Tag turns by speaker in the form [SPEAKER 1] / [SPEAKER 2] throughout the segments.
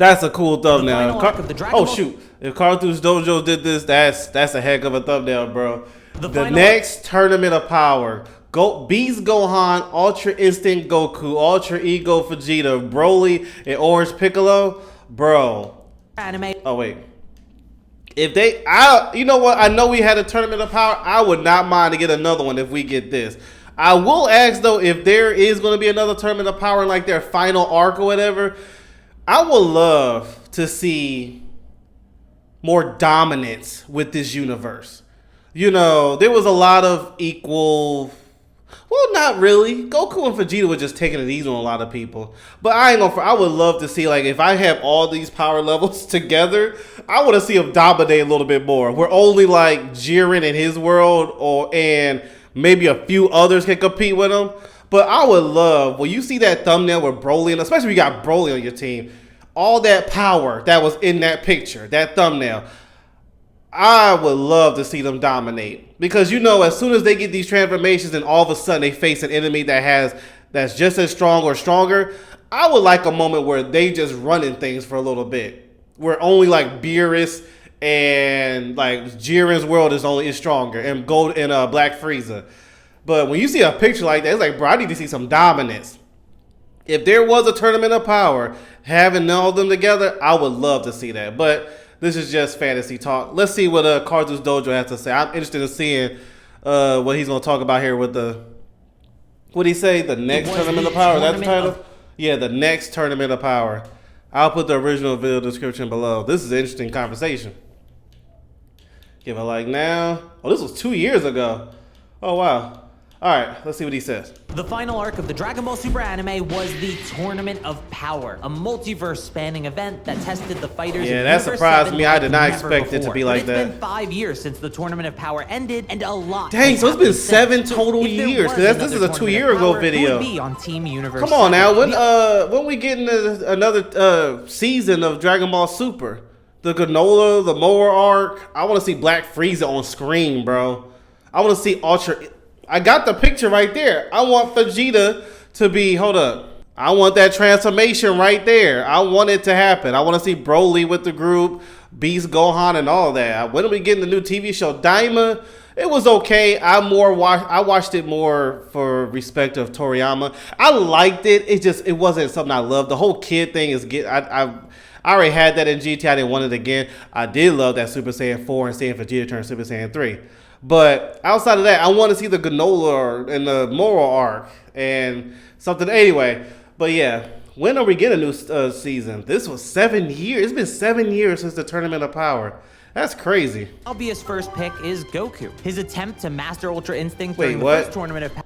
[SPEAKER 1] That's a cool thumbnail.
[SPEAKER 2] final arc of the Dragon
[SPEAKER 1] Oh
[SPEAKER 2] Ball-
[SPEAKER 1] shoot! If Cartoon's Dojo did this, that's a heck of a thumbnail, bro. The
[SPEAKER 2] final
[SPEAKER 1] next Tournament of Power. Beast Gohan, Ultra Instinct Goku, Ultra Ego Vegeta, Broly, and Orange Piccolo, bro.
[SPEAKER 2] Anime.
[SPEAKER 1] Oh wait. If they, you know what? I know we had a Tournament of Power. I would not mind to get another one if we get this. I will ask though, if there is going to be another Tournament of Power in like their final arc or whatever, I would love to see more dominance with this universe. You know, there was a lot of equal. Well, not really. Goku and Vegeta were just taking it easy on a lot of people. But I ain't gonna. I would love to see, like, if I have all these power levels together, I want to see them dominate a little bit more. Where only like Jiren in his world, and maybe a few others can compete with him. But I would love when you see that thumbnail with Broly, and especially if you got Broly on your team, all that power that was in that picture, that thumbnail. I would love to see them dominate, because you know, as soon as they get these transformations and all of a sudden they face an enemy that's just as strong or stronger, I would like a moment where they just running things for a little bit, where only like Beerus and like Jiren's world is stronger, and Gold and Black Frieza. But when you see a picture like that, it's like, bro, I need to see some dominance. If there was a Tournament of Power, having all of them together, I would love to see that. But this is just fantasy talk. Let's see what Cartoon's Dojo has to say. I'm interested in seeing what he's going to talk about here with the... What did he say? The next Tournament of Power? Is that the title? Yeah, the next Tournament of Power. I'll put the original video description below. This is an interesting conversation. Give a like now. Oh, this was 2 years ago. Oh, wow. All right, let's see what he says.
[SPEAKER 2] The final arc of the Dragon Ball Super anime was the Tournament of Power, a multiverse-spanning event that tested the fighters.
[SPEAKER 1] Yeah, that surprised me. I did not expect it to be like that.
[SPEAKER 2] It's been 5 years since the Tournament of Power ended, and a lot.
[SPEAKER 1] Dang, so it's been 7 total years. This is a 2 year ago video.
[SPEAKER 2] Be on Team Universe.
[SPEAKER 1] Come on now, when we getting another season of Dragon Ball Super? The Granola, the Mower arc. I want to see Black Frieza on screen, bro. I want to see Ultra. I got the picture right there. I want Vegeta to be, hold up. I want that transformation right there. I want it to happen. I want to see Broly with the group, Beast Gohan and all that. When are we getting the new TV show? Daima, it was okay. I watched it more for respect of Toriyama. I liked it. It wasn't something I loved. The whole kid thing is I already had that in GT. I didn't want it again. I did love that Super Saiyan 4 and seeing Vegeta turn Super Saiyan 3. But outside of that, I want to see the Granola and the Moral arc and something anyway. But yeah, when are we getting a new season? This was 7 years. It's been 7 years since the Tournament of Power. That's crazy.
[SPEAKER 2] Obvious first pick is Goku. His attempt to master Ultra Instinct
[SPEAKER 1] Wait,
[SPEAKER 2] during the
[SPEAKER 1] what?
[SPEAKER 2] first Tournament of Power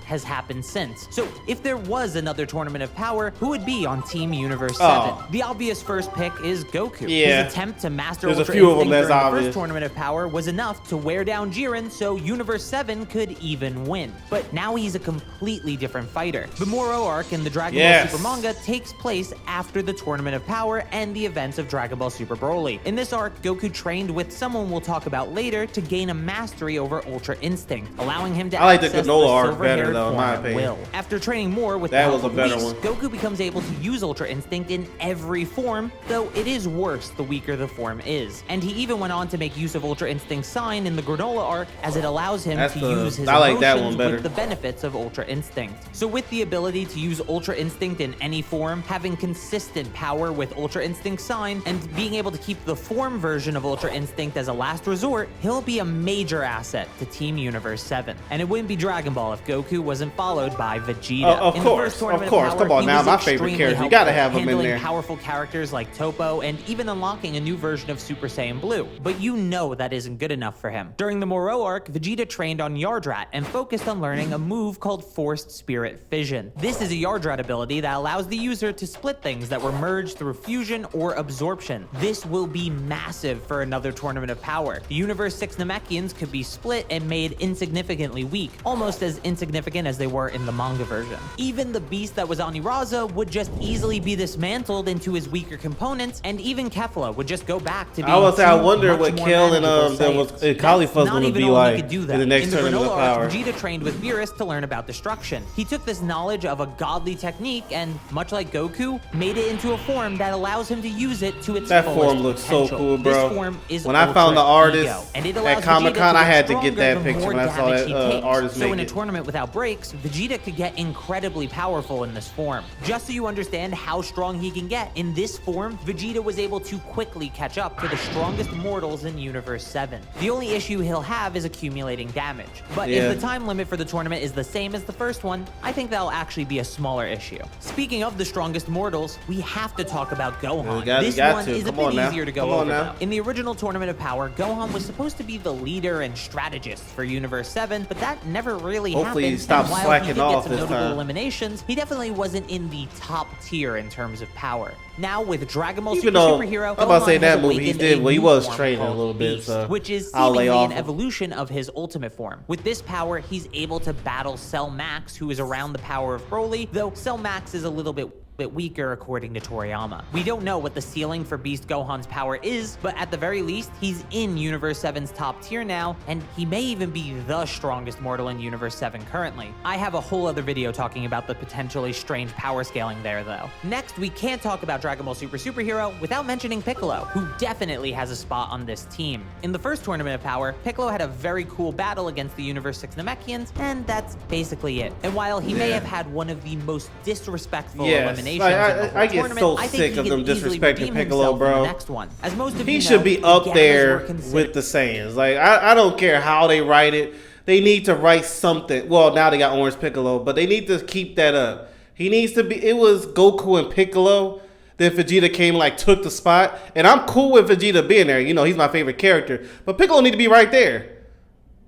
[SPEAKER 2] has happened since. So if there was another Tournament of Power, who would be on Team Universe 7? The obvious first pick is Goku.
[SPEAKER 1] Yeah.
[SPEAKER 2] His attempt to master
[SPEAKER 1] There's a
[SPEAKER 2] Ultra
[SPEAKER 1] few of them
[SPEAKER 2] Instinct
[SPEAKER 1] that's
[SPEAKER 2] during the
[SPEAKER 1] obvious.
[SPEAKER 2] first Tournament of Power was enough to wear down Jiren, so Universe 7 could even win. But now he's a completely different fighter. The Moro arc in the Dragon Ball Super manga takes place after the Tournament of Power and the events of Dragon Ball Super Broly. In this arc, Goku trained with someone we'll talk about later to gain a mastery over Ultra Instinct, allowing him to
[SPEAKER 1] I like the
[SPEAKER 2] access
[SPEAKER 1] Granola arc
[SPEAKER 2] silver-haired
[SPEAKER 1] better though, in my
[SPEAKER 2] form at
[SPEAKER 1] opinion.
[SPEAKER 2] will. After training more with
[SPEAKER 1] That was
[SPEAKER 2] powerful
[SPEAKER 1] a better
[SPEAKER 2] beasts,
[SPEAKER 1] one.
[SPEAKER 2] Goku becomes able to use Ultra Instinct in every form, though it is worse the weaker the form is. And he even went on to make use of Ultra Instinct Sign in the Granola arc, as it allows him to use his
[SPEAKER 1] I like that
[SPEAKER 2] emotions
[SPEAKER 1] one better.
[SPEAKER 2] with the benefits of Ultra Instinct. So with the ability to use Ultra Instinct in any form, having consistent power with Ultra Instinct Sign, and being able to keep the form version of Ultra Instinct as a last resort, he'll be a major asset to Team Universe 7. And it wouldn't be Dragon Ball if Goku wasn't followed by Vegeta.
[SPEAKER 1] Of course. Come on now, my favorite character. You gotta have him in
[SPEAKER 2] handling
[SPEAKER 1] there.
[SPEAKER 2] Powerful characters like Topo, and even unlocking a new version of Super Saiyan Blue. But you know that isn't good enough for him. During the Moro arc, Vegeta trained on Yardrat and focused on learning a move called Forced Spirit Fission. This is a Yardrat ability that allows the user to split things that were merged through fusion or absorption. This will be massive for another Tournament of Power. The Universe 6 Namekians could be split and made insignificantly weak, almost as insignificant significant as they were in the manga version. Even the beast that was Oniraza would just easily be dismantled into his weaker components, and even Kefla would just go back to being
[SPEAKER 1] I would say, I wonder
[SPEAKER 2] much
[SPEAKER 1] what
[SPEAKER 2] more
[SPEAKER 1] Kale and
[SPEAKER 2] manageable
[SPEAKER 1] Caulifla's
[SPEAKER 2] Not
[SPEAKER 1] going to
[SPEAKER 2] even
[SPEAKER 1] be
[SPEAKER 2] all he
[SPEAKER 1] like
[SPEAKER 2] could do,
[SPEAKER 1] in
[SPEAKER 2] though.
[SPEAKER 1] the next
[SPEAKER 2] In the
[SPEAKER 1] Tournament of
[SPEAKER 2] Granola
[SPEAKER 1] Power.
[SPEAKER 2] arc, Vegeta trained with Beerus to learn about destruction. He took this knowledge of a godly technique and, much like Goku, made it into a form that allows him to use it to its
[SPEAKER 1] That
[SPEAKER 2] fullest
[SPEAKER 1] form looks so
[SPEAKER 2] potential.
[SPEAKER 1] cool, bro.
[SPEAKER 2] This form is
[SPEAKER 1] When I found the
[SPEAKER 2] Ultra
[SPEAKER 1] artist
[SPEAKER 2] Ego, and it allows
[SPEAKER 1] at Comic-Con,
[SPEAKER 2] Vegeta
[SPEAKER 1] I had to get
[SPEAKER 2] stronger
[SPEAKER 1] that
[SPEAKER 2] the
[SPEAKER 1] picture
[SPEAKER 2] more
[SPEAKER 1] when I saw
[SPEAKER 2] damage
[SPEAKER 1] that
[SPEAKER 2] he takes.
[SPEAKER 1] artist
[SPEAKER 2] So
[SPEAKER 1] make
[SPEAKER 2] in a
[SPEAKER 1] it.
[SPEAKER 2] tournament without breaks, Vegeta could get incredibly powerful in this form. Just so you understand how strong he can get, in this form, Vegeta was able to quickly catch up to the strongest mortals in Universe 7. The only issue he'll have is accumulating damage. But
[SPEAKER 1] Yeah.
[SPEAKER 2] if the time limit for the tournament is the same as the first one, I think that'll actually be a smaller issue. Speaking of the strongest mortals, we have to talk about Gohan.
[SPEAKER 1] Yeah,
[SPEAKER 2] This
[SPEAKER 1] got
[SPEAKER 2] one
[SPEAKER 1] to.
[SPEAKER 2] is a
[SPEAKER 1] Come
[SPEAKER 2] bit
[SPEAKER 1] on now.
[SPEAKER 2] easier to go
[SPEAKER 1] Come on
[SPEAKER 2] over,
[SPEAKER 1] now.
[SPEAKER 2] though. In the original Tournament of Power, Gohan was supposed to be the leader and strategist for Universe 7, but that never really
[SPEAKER 1] Hopefully he
[SPEAKER 2] happened.
[SPEAKER 1] stops
[SPEAKER 2] and while
[SPEAKER 1] slacking
[SPEAKER 2] he did
[SPEAKER 1] off
[SPEAKER 2] get some
[SPEAKER 1] this
[SPEAKER 2] notable
[SPEAKER 1] time.
[SPEAKER 2] eliminations, he definitely wasn't in the top tier in terms of power. Now with Dragon Ball
[SPEAKER 1] Even
[SPEAKER 2] Super
[SPEAKER 1] though,
[SPEAKER 2] Superhero,
[SPEAKER 1] I'm about to say
[SPEAKER 2] Gohan
[SPEAKER 1] that
[SPEAKER 2] has
[SPEAKER 1] movie he
[SPEAKER 2] awakened
[SPEAKER 1] did,
[SPEAKER 2] a
[SPEAKER 1] well, he
[SPEAKER 2] new
[SPEAKER 1] was
[SPEAKER 2] form
[SPEAKER 1] training a
[SPEAKER 2] called
[SPEAKER 1] little bit,
[SPEAKER 2] Beast,
[SPEAKER 1] so
[SPEAKER 2] which is
[SPEAKER 1] I'll lay
[SPEAKER 2] seemingly
[SPEAKER 1] off
[SPEAKER 2] an
[SPEAKER 1] him.
[SPEAKER 2] evolution of his ultimate form. With this power, he's able to battle Cell Max, who is around the power of Broly, though Cell Max is a little bit weaker according to Toriyama. We don't know what the ceiling for Beast Gohan's power is, but at the very least, he's in Universe 7's top tier now, and he may even be the strongest mortal in Universe 7 currently. I have a whole other video talking about the potentially strange power scaling there, though. Next, we can't talk about Dragon Ball Super Superhero without mentioning Piccolo, who definitely has a spot on this team. In the first Tournament of Power, Piccolo had a very cool battle against the Universe 6 Namekians, and that's basically it. And while he may have had one of the most disrespectful eliminations in the whole
[SPEAKER 1] I get
[SPEAKER 2] tournament,
[SPEAKER 1] so
[SPEAKER 2] I think
[SPEAKER 1] sick
[SPEAKER 2] he
[SPEAKER 1] of
[SPEAKER 2] can
[SPEAKER 1] them
[SPEAKER 2] easily
[SPEAKER 1] disrespecting
[SPEAKER 2] redeem
[SPEAKER 1] Piccolo,
[SPEAKER 2] himself in
[SPEAKER 1] bro.
[SPEAKER 2] the next one. As most of
[SPEAKER 1] He
[SPEAKER 2] you
[SPEAKER 1] should
[SPEAKER 2] know,
[SPEAKER 1] be
[SPEAKER 2] the
[SPEAKER 1] up
[SPEAKER 2] Gammas
[SPEAKER 1] there
[SPEAKER 2] were considered-
[SPEAKER 1] with the Saiyans. Like, I don't care how they write it. They need to write something. Well, now they got Orange Piccolo, but they need to keep that up. He needs to be. It was Goku and Piccolo. Then Vegeta came, like, took the spot. And I'm cool with Vegeta being there. You know, he's my favorite character. But Piccolo need to be right there.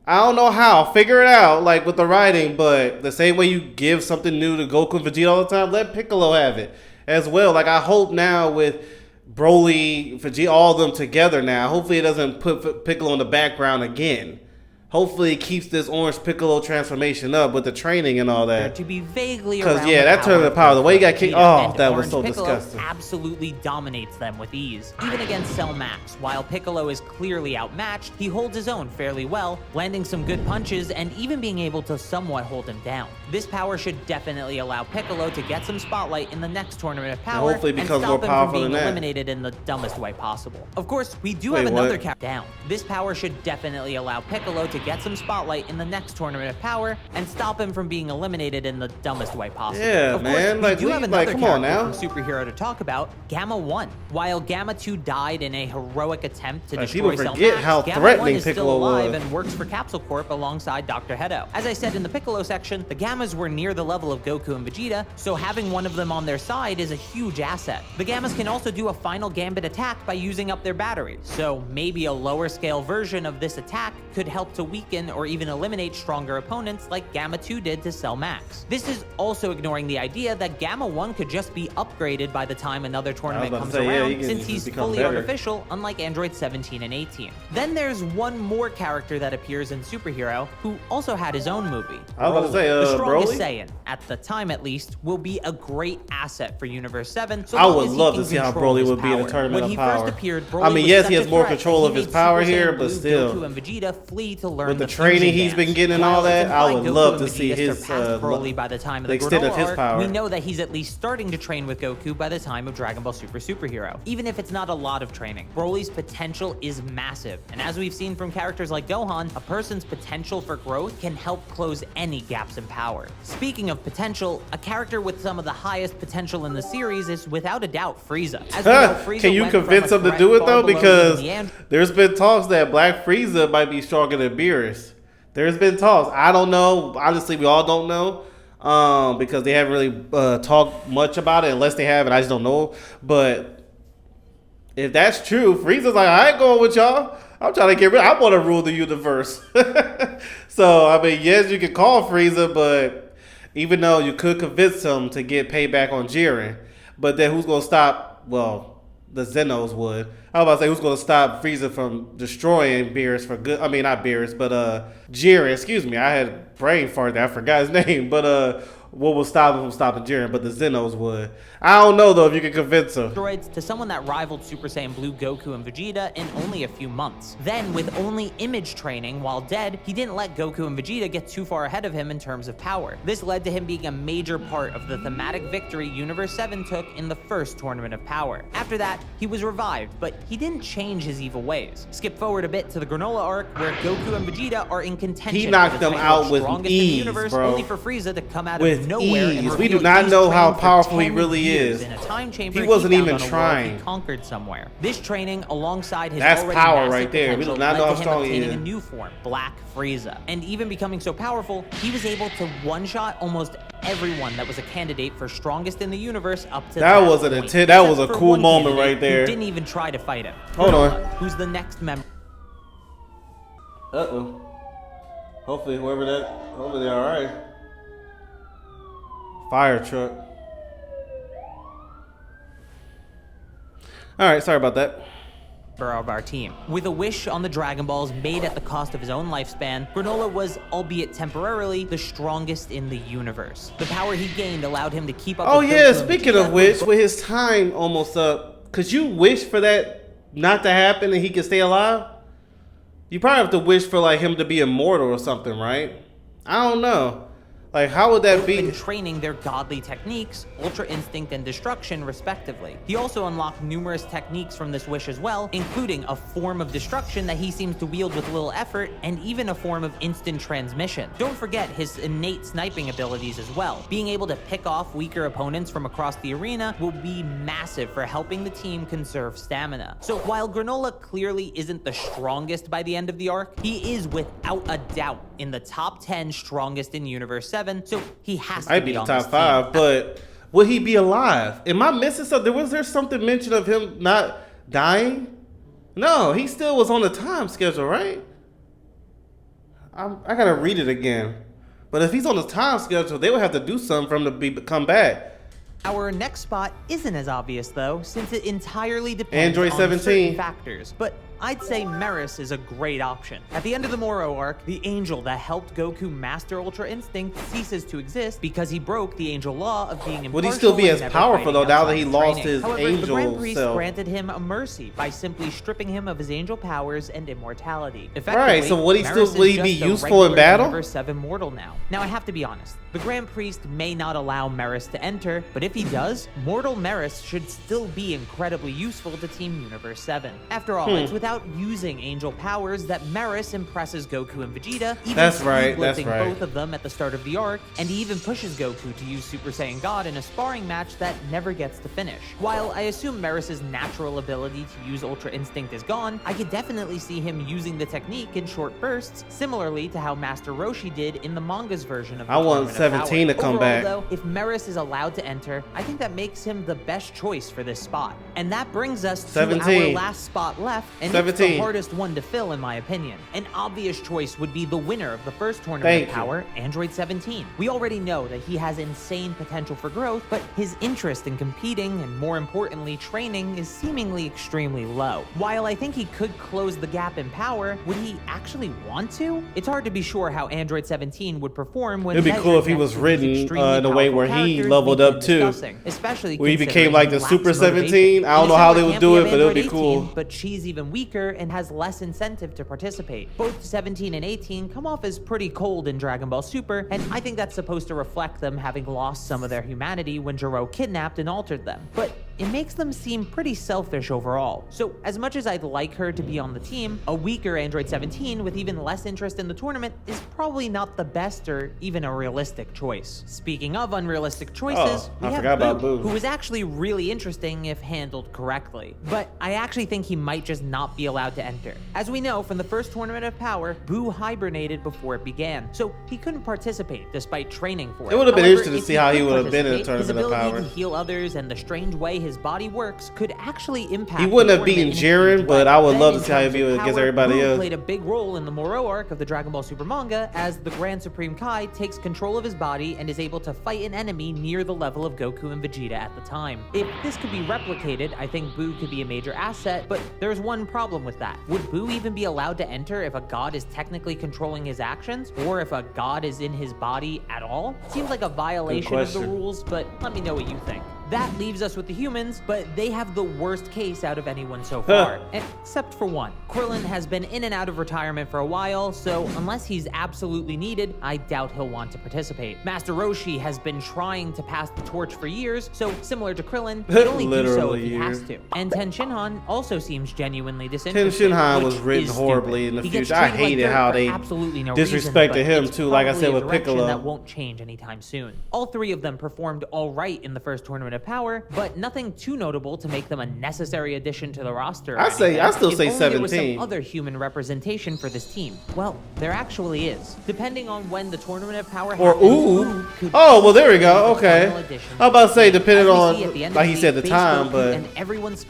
[SPEAKER 1] I don't know how. Figure it out, like, with the writing. But the same way you give something new to Goku and Vegeta all the time, let Piccolo have it as well. Like, I hope now with Broly, Vegeta, all of them together now, hopefully it doesn't put Piccolo in the background again. Hopefully it keeps this Orange Piccolo transformation up with the training and all that.
[SPEAKER 2] to be vaguely
[SPEAKER 1] 'Cause,
[SPEAKER 2] around
[SPEAKER 1] yeah,
[SPEAKER 2] the
[SPEAKER 1] that Tournament of Power, the way he got kicked-
[SPEAKER 2] Vegeta
[SPEAKER 1] oh,
[SPEAKER 2] and
[SPEAKER 1] that was
[SPEAKER 2] Orange
[SPEAKER 1] so
[SPEAKER 2] Piccolo
[SPEAKER 1] disgusting.
[SPEAKER 2] absolutely dominates them with ease. Even against Cell Max, while Piccolo is clearly outmatched, he holds his own fairly well, landing some good punches and even being able to somewhat hold him down. This power should definitely allow Piccolo to get some spotlight in the next Tournament of Power
[SPEAKER 1] hopefully it
[SPEAKER 2] and
[SPEAKER 1] becomes
[SPEAKER 2] stop
[SPEAKER 1] more
[SPEAKER 2] him from
[SPEAKER 1] powerful
[SPEAKER 2] being
[SPEAKER 1] than that.
[SPEAKER 2] eliminated in the dumbest way possible. Of course, we do
[SPEAKER 1] Wait,
[SPEAKER 2] have another
[SPEAKER 1] what?
[SPEAKER 2] character down. This power should definitely allow Piccolo to get some spotlight in the next Tournament of Power and stop him from being eliminated in the dumbest way possible.
[SPEAKER 1] Yeah,
[SPEAKER 2] of
[SPEAKER 1] man,
[SPEAKER 2] course,
[SPEAKER 1] like,
[SPEAKER 2] we do have
[SPEAKER 1] like,
[SPEAKER 2] another
[SPEAKER 1] come on
[SPEAKER 2] character
[SPEAKER 1] now.
[SPEAKER 2] from Superhero to talk about, Gamma 1. While Gamma 2 died in a heroic attempt to
[SPEAKER 1] Like,
[SPEAKER 2] destroy
[SPEAKER 1] people
[SPEAKER 2] Cell
[SPEAKER 1] forget
[SPEAKER 2] Max,
[SPEAKER 1] how
[SPEAKER 2] Gamma
[SPEAKER 1] threatening
[SPEAKER 2] 1 is still
[SPEAKER 1] Piccolo
[SPEAKER 2] alive
[SPEAKER 1] was.
[SPEAKER 2] and works for Capsule Corp alongside Dr. Hedo. As I said in the Piccolo section, the Gammas were near the level of Goku and Vegeta, so having one of them on their side is a huge asset. The Gammas can also do a final Gambit attack by using up their batteries, so maybe a lower scale version of this attack could help to weaken or even eliminate stronger opponents like Gamma 2 did to Cell Max. This is also ignoring the idea that Gamma 1 could just be upgraded by the time another tournament
[SPEAKER 1] about to
[SPEAKER 2] comes
[SPEAKER 1] say, yeah,
[SPEAKER 2] around,
[SPEAKER 1] he can
[SPEAKER 2] since
[SPEAKER 1] just
[SPEAKER 2] he's
[SPEAKER 1] become
[SPEAKER 2] fully
[SPEAKER 1] better.
[SPEAKER 2] artificial, unlike Android 17 and 18. Then there's one more character that appears in Superhero who also had his own movie.
[SPEAKER 1] I was about to say,
[SPEAKER 2] the strongest
[SPEAKER 1] Broly?
[SPEAKER 2] Saiyan, at the time at least, will be a great asset for Universe 7. So
[SPEAKER 1] I
[SPEAKER 2] long
[SPEAKER 1] would
[SPEAKER 2] as he
[SPEAKER 1] love
[SPEAKER 2] can
[SPEAKER 1] to see how
[SPEAKER 2] control
[SPEAKER 1] Broly
[SPEAKER 2] his
[SPEAKER 1] would be in a
[SPEAKER 2] power.
[SPEAKER 1] Tournament
[SPEAKER 2] When
[SPEAKER 1] of
[SPEAKER 2] he
[SPEAKER 1] Power.
[SPEAKER 2] first appeared, Broly
[SPEAKER 1] I mean,
[SPEAKER 2] was
[SPEAKER 1] yes,
[SPEAKER 2] such
[SPEAKER 1] he has
[SPEAKER 2] a
[SPEAKER 1] more
[SPEAKER 2] threat
[SPEAKER 1] control
[SPEAKER 2] that
[SPEAKER 1] of
[SPEAKER 2] he
[SPEAKER 1] his
[SPEAKER 2] made
[SPEAKER 1] power
[SPEAKER 2] Super
[SPEAKER 1] here,
[SPEAKER 2] Saiyan
[SPEAKER 1] but
[SPEAKER 2] Blue,
[SPEAKER 1] still.
[SPEAKER 2] Goku and Vegeta flee to learn
[SPEAKER 1] With the
[SPEAKER 2] fusion
[SPEAKER 1] training he's
[SPEAKER 2] dance.
[SPEAKER 1] been getting and
[SPEAKER 2] While
[SPEAKER 1] all that,
[SPEAKER 2] it's
[SPEAKER 1] I
[SPEAKER 2] implied
[SPEAKER 1] would
[SPEAKER 2] Goku
[SPEAKER 1] love
[SPEAKER 2] and
[SPEAKER 1] to see
[SPEAKER 2] Vegeta
[SPEAKER 1] his,
[SPEAKER 2] surpassed Broly by the time of
[SPEAKER 1] the
[SPEAKER 2] the
[SPEAKER 1] extent of
[SPEAKER 2] Granola
[SPEAKER 1] his
[SPEAKER 2] arc,
[SPEAKER 1] power.
[SPEAKER 2] we know that he's at least starting to train with Goku by the time of Dragon Ball Super Superhero, even if it's not a lot of training. Broly's potential is massive, and as we've seen from characters like Gohan, a person's potential for growth can help close any gaps in power. Speaking of potential, a character with some of the highest potential in the series is without a doubt Frieza. As we know, Frieza
[SPEAKER 1] Can you
[SPEAKER 2] went from
[SPEAKER 1] convince
[SPEAKER 2] a
[SPEAKER 1] him to
[SPEAKER 2] threat
[SPEAKER 1] do it
[SPEAKER 2] far
[SPEAKER 1] though?
[SPEAKER 2] below
[SPEAKER 1] Because
[SPEAKER 2] even the
[SPEAKER 1] there's been talks that Black Frieza might be stronger than Beerus. There's been talks. I don't know. Honestly, we all don't know. Because they haven't really talked much about it, unless they have, and I just don't know. But if that's true, Frieza's like, I ain't going with y'all. I'm trying to get rid. I want to rule the universe. So I mean, yes, you can call Frieza, but even though you could convince him to get payback on Jiren, but then who's gonna stop? Well, The Zenos would. I was about to say, who's going to stop Frieza from destroying Beerus for good? I mean, not Beerus, but Jiren. Excuse me, I had brain fart there. I forgot his name. But what will stop him from stopping Jiren? But the Zenos would. I don't know though if you can convince him.
[SPEAKER 2] Steroids to someone that rivaled Super Saiyan Blue Goku and Vegeta in only a few months. Then, with only image training while dead, he didn't let Goku and Vegeta get too far ahead of him in terms of power. This led to him being a major part of the thematic victory Universe 7 took in the first Tournament of Power. After that, he was revived, but he didn't change his evil ways. Skip forward a bit to the Granola arc, where Goku and Vegeta are in contention.
[SPEAKER 1] He knocked them out with
[SPEAKER 2] strongest
[SPEAKER 1] ease,
[SPEAKER 2] in the universe,
[SPEAKER 1] bro.
[SPEAKER 2] only for Frieza to come out
[SPEAKER 1] With
[SPEAKER 2] of nowhere
[SPEAKER 1] ease.
[SPEAKER 2] and
[SPEAKER 1] We do
[SPEAKER 2] reveal
[SPEAKER 1] not
[SPEAKER 2] he's
[SPEAKER 1] know how
[SPEAKER 2] trained for
[SPEAKER 1] powerful he
[SPEAKER 2] 10
[SPEAKER 1] really
[SPEAKER 2] years
[SPEAKER 1] is.
[SPEAKER 2] in a time chamber
[SPEAKER 1] He wasn't
[SPEAKER 2] found
[SPEAKER 1] even
[SPEAKER 2] on a world
[SPEAKER 1] trying.
[SPEAKER 2] he conquered somewhere. This training, alongside his
[SPEAKER 1] That's
[SPEAKER 2] already
[SPEAKER 1] power
[SPEAKER 2] massive
[SPEAKER 1] right there. We do
[SPEAKER 2] potential,
[SPEAKER 1] not know
[SPEAKER 2] led
[SPEAKER 1] how
[SPEAKER 2] to him
[SPEAKER 1] strong he
[SPEAKER 2] obtaining
[SPEAKER 1] is.
[SPEAKER 2] a new form, Black Frieza. And even becoming so powerful, he was able to one-shot almost everyone that was a candidate for strongest in the universe up to
[SPEAKER 1] That was an
[SPEAKER 2] point.
[SPEAKER 1] intent. That was
[SPEAKER 2] Except
[SPEAKER 1] a
[SPEAKER 2] for
[SPEAKER 1] cool
[SPEAKER 2] one
[SPEAKER 1] moment
[SPEAKER 2] candidate
[SPEAKER 1] right there.
[SPEAKER 2] who didn't even try to fight him.
[SPEAKER 1] Hold on.
[SPEAKER 2] Granola, who's the next member.
[SPEAKER 1] Uh-oh. Hopefully hopefully they're alright. Fire truck. Alright, sorry about that.
[SPEAKER 2] Of our team. With a wish on the Dragon Balls made at the cost of his own lifespan, Granola was, albeit temporarily, the strongest in the universe. The power he gained allowed him to keep up
[SPEAKER 1] Oh
[SPEAKER 2] with
[SPEAKER 1] yeah,
[SPEAKER 2] Goku and
[SPEAKER 1] speaking
[SPEAKER 2] Vegeta,
[SPEAKER 1] of which, with his time almost up, could you wish for that not to happen and he could stay alive? You probably have to wish for like him to be immortal or something, right? I don't know. Like, how would that
[SPEAKER 2] been
[SPEAKER 1] be?
[SPEAKER 2] training their godly techniques, Ultra Instinct and Destruction, respectively. He also unlocked numerous techniques from this wish as well, including a form of destruction that he seems to wield with little effort, and even a form of instant transmission. Don't forget his innate sniping abilities as well. Being able to pick off weaker opponents from across the arena will be massive for helping the team conserve stamina. So while Granola clearly isn't the strongest by the end of the arc, he is without a doubt in the top 10 strongest in Universe 7, so he has to
[SPEAKER 1] I'd
[SPEAKER 2] be
[SPEAKER 1] be
[SPEAKER 2] on
[SPEAKER 1] top
[SPEAKER 2] this
[SPEAKER 1] 5,
[SPEAKER 2] team.
[SPEAKER 1] but would he be alive? Am I missing something? Was there something mentioned of him not dying? No, he still was on the time schedule, right? I gotta read it again. But if he's on the time schedule, they would have to do something for him to come back.
[SPEAKER 2] Our next spot isn't as obvious though, since it entirely depends
[SPEAKER 1] Android
[SPEAKER 2] on
[SPEAKER 1] 17.
[SPEAKER 2] certain factors, but I'd say Meris is a great option. At the end of the Moro arc, the angel that helped Goku master Ultra Instinct ceases to exist because he broke the angel law of being impartial.
[SPEAKER 1] Would he still be
[SPEAKER 2] and
[SPEAKER 1] as
[SPEAKER 2] never
[SPEAKER 1] powerful, though,
[SPEAKER 2] fighting
[SPEAKER 1] now that
[SPEAKER 2] outside
[SPEAKER 1] he
[SPEAKER 2] of
[SPEAKER 1] lost
[SPEAKER 2] training?
[SPEAKER 1] his
[SPEAKER 2] However, the
[SPEAKER 1] angel
[SPEAKER 2] Grand Priest
[SPEAKER 1] self?
[SPEAKER 2] granted him a mercy by simply stripping him of his angel powers and immortality.
[SPEAKER 1] Right, so would he
[SPEAKER 2] Meris
[SPEAKER 1] still-
[SPEAKER 2] is
[SPEAKER 1] would he be
[SPEAKER 2] just a
[SPEAKER 1] useful in
[SPEAKER 2] regular
[SPEAKER 1] battle?
[SPEAKER 2] Universe 7 mortal now. Now I have to be honest, the Grand Priest may not allow Meris to enter, but if he does, mortal Meris should still be incredibly useful to Team Universe 7. After all, it's without using angel powers that Meris impresses Goku and Vegeta, even
[SPEAKER 1] That's right, that's
[SPEAKER 2] lifting
[SPEAKER 1] right.
[SPEAKER 2] both of them at the start of the arc, and he even pushes Goku to use Super Saiyan God in a sparring match that never gets to finish. While I assume Meris' natural ability to use Ultra Instinct is gone, I could definitely see him using the technique in short bursts, similarly to how Master Roshi did in the manga's version of the
[SPEAKER 1] I want
[SPEAKER 2] Tournament of
[SPEAKER 1] 17 to
[SPEAKER 2] Power.
[SPEAKER 1] come
[SPEAKER 2] Overall,
[SPEAKER 1] back.
[SPEAKER 2] though, if Meris is allowed to enter, I think that makes him the best choice for this spot. And that brings us to our
[SPEAKER 1] 17.
[SPEAKER 2] last spot left, and it's
[SPEAKER 1] 17.
[SPEAKER 2] the hardest one to fill in my opinion. An obvious choice would be the winner of the first Tournament
[SPEAKER 1] Thank
[SPEAKER 2] of
[SPEAKER 1] you.
[SPEAKER 2] Power, Android 17. We already know that he has insane potential for growth, but his interest in competing, and more importantly, training, is seemingly extremely low. While I think he could close the gap in power, would he actually want to? It's hard to be sure how Android 17 would perform when
[SPEAKER 1] It'd be cool if he
[SPEAKER 2] measured
[SPEAKER 1] was
[SPEAKER 2] next to these
[SPEAKER 1] written
[SPEAKER 2] extremely
[SPEAKER 1] in a way
[SPEAKER 2] powerful
[SPEAKER 1] where he
[SPEAKER 2] characters
[SPEAKER 1] leveled
[SPEAKER 2] we've
[SPEAKER 1] up
[SPEAKER 2] been
[SPEAKER 1] too.
[SPEAKER 2] discussing, especially
[SPEAKER 1] Where he became
[SPEAKER 2] considering
[SPEAKER 1] like
[SPEAKER 2] he
[SPEAKER 1] the
[SPEAKER 2] lacks
[SPEAKER 1] Super
[SPEAKER 2] motivation.
[SPEAKER 1] 17. I don't
[SPEAKER 2] In
[SPEAKER 1] know
[SPEAKER 2] a
[SPEAKER 1] how
[SPEAKER 2] similar
[SPEAKER 1] they would
[SPEAKER 2] camp,
[SPEAKER 1] do
[SPEAKER 2] we
[SPEAKER 1] it,
[SPEAKER 2] have
[SPEAKER 1] but it would be
[SPEAKER 2] Android
[SPEAKER 1] cool.
[SPEAKER 2] 18, but she's even weaker and has less incentive to participate. Both 17 and 18 come off as pretty cold in Dragon Ball Super, and I think that's supposed to reflect them having lost some of their humanity when Gero kidnapped and altered them. But it makes them seem pretty selfish overall. So as much as I'd like her to be on the team, a weaker Android 17 with even less interest in the tournament is probably not the best or even a realistic choice. Speaking of unrealistic choices,
[SPEAKER 1] I
[SPEAKER 2] we have
[SPEAKER 1] forgot about Boo.
[SPEAKER 2] who is actually really interesting if handled correctly. But I actually think he might just not be allowed to enter. As we know from the first Tournament of Power, Boo hibernated before it began, so he couldn't participate despite training for it.
[SPEAKER 1] It would have been
[SPEAKER 2] However,
[SPEAKER 1] interesting to
[SPEAKER 2] if
[SPEAKER 1] see how he
[SPEAKER 2] could
[SPEAKER 1] would have been in the
[SPEAKER 2] participate,
[SPEAKER 1] Tournament of
[SPEAKER 2] his ability
[SPEAKER 1] Power.
[SPEAKER 2] to heal others and the strange way his body works could actually impact.
[SPEAKER 1] He wouldn't
[SPEAKER 2] the
[SPEAKER 1] have beaten
[SPEAKER 2] tournament in a huge
[SPEAKER 1] Jiren, but
[SPEAKER 2] way.
[SPEAKER 1] I would
[SPEAKER 2] Then,
[SPEAKER 1] love to
[SPEAKER 2] in
[SPEAKER 1] see how he'd
[SPEAKER 2] terms
[SPEAKER 1] be
[SPEAKER 2] of
[SPEAKER 1] against
[SPEAKER 2] power,
[SPEAKER 1] everybody
[SPEAKER 2] Buu
[SPEAKER 1] else.
[SPEAKER 2] played a big role in the Moro arc of the Dragon Ball Super manga, as the Grand Supreme Kai takes control of his body and is able to fight an enemy near the level of Goku and Vegeta at the time. If this could be replicated, I think Buu could be a major asset, but there's one problem with that. Would Buu even be allowed to enter if a god is technically controlling his actions, or if a god is in his body at all? Seems like a violation of the rules, but let me know what you think. That leaves us with the humans, but they have the worst case out of anyone so far, except for one. Krillin has been in and out of retirement for a while, so unless he's absolutely needed, I doubt he'll want to participate. Master Roshi has been trying to pass the torch for years, so similar to Krillin, he'd only do so if he has to. And Ten Shinhan also seems genuinely disinterested.
[SPEAKER 1] Ten Shinhan was written horribly in the future. I hated how they disrespected him too, like I said with Piccolo.
[SPEAKER 2] That won't change anytime soon. All three of them performed all right in the first Tournament of Power, but nothing too notable to make them a necessary addition to the roster.
[SPEAKER 1] I still say 17.
[SPEAKER 2] There was some other human representation for this team. Well, there actually is. Depending on when the Tournament of Power
[SPEAKER 1] or
[SPEAKER 2] happens,
[SPEAKER 1] oh, well, there we go. Okay. I'm about to say, depending on, like he said, the time, but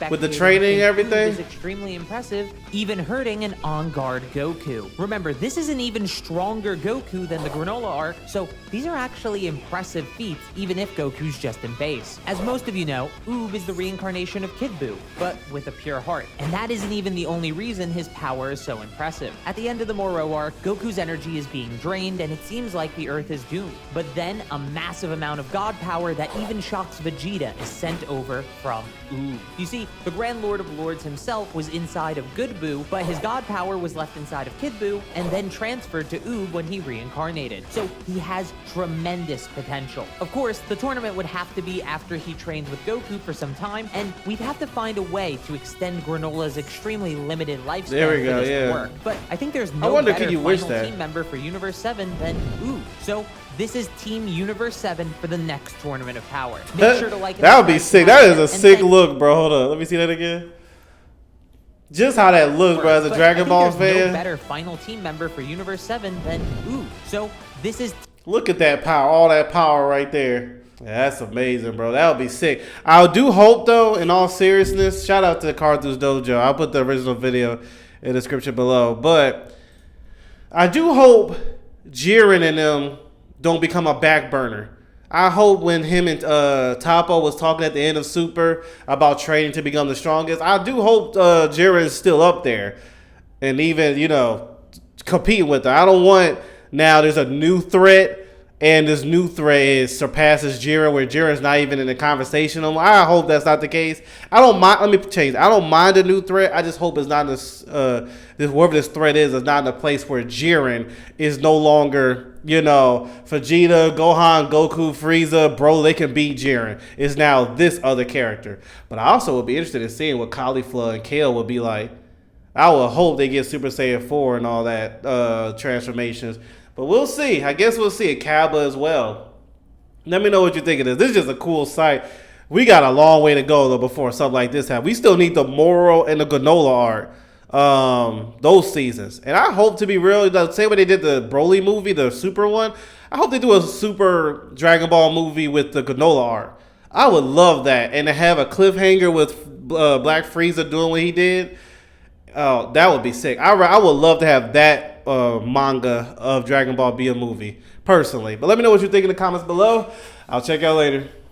[SPEAKER 1] with the training and everything,
[SPEAKER 2] is extremely impressive, even hurting an on-guard Goku. Remember, this is an even stronger Goku than the Granola arc, so these are actually impressive feats, even if Goku's just in base. As most of you know, Oob is the reincarnation of Kid Buu, but with a pure heart. And that isn't even the only reason his power is so impressive. At the end of the Moro arc, Goku's energy is being drained, and it seems like the Earth is doomed. But then, a massive amount of God power that even shocks Vegeta is sent over from Oob. You see, the Grand Lord of Lords himself was inside of Good Buu, but his God power was left inside of Kid Buu, and then transferred to Oob when he reincarnated. So he has tremendous potential. Of course, the tournament would have to be after he trains with Goku for some time, and we'd have to find a way to extend Granola's extremely limited lifespan for this to work. But I think there's no better final team member for Universe 7 than Oob. So this is Team Universe 7 for the next Tournament of Power. Make sure to like it.
[SPEAKER 1] That would be sick. That is a sick look, bro. Hold on. Let me see that again. Just how that looks, bro, as a Dragon Ball fan.
[SPEAKER 2] No better final team member for Universe 7 than Oob. So this is...
[SPEAKER 1] Look at that power. All that power right there. Yeah, that's amazing, bro. That would be sick. I do hope, though, in all seriousness, shout out to Carthus Dojo. I'll put the original video in the description below. But I do hope Jiren and them don't become a back burner. I hope when him and Toppo was talking at the end of Super about training to become the strongest, I do hope Jiren's still up there and even, you know, competing with her. I don't want now there's a new threat. And this new threat surpasses Jiren, where Jiren's not even in the conversation. I hope that's not the case. I don't mind. Let me change. I don't mind a new threat. I just hope it's not this. Whoever this threat is not in a place where Jiren is no longer, you know, Vegeta, Gohan, Goku, Frieza, bro. They can beat Jiren. It's now this other character. But I also would be interested in seeing what Caulifla and Kale would be like. I would hope they get Super Saiyan 4 and all that transformations. But we'll see. I guess we'll see it. Kaba as well. Let me know what you think of this. This is just a cool sight. We got a long way to go, though, before something like this happens. We still need the Moro and the Granola art, those seasons. And I hope, to be real, the same way they did the Broly movie, the Super one, I hope they do a Super Dragon Ball movie with the Granola art. I would love that. And to have a cliffhanger with Black Frieza doing what he did, oh, that would be sick. I would love to have that manga of Dragon Ball be a movie, personally. But let me know what you think in the comments below. I'll check y'all later.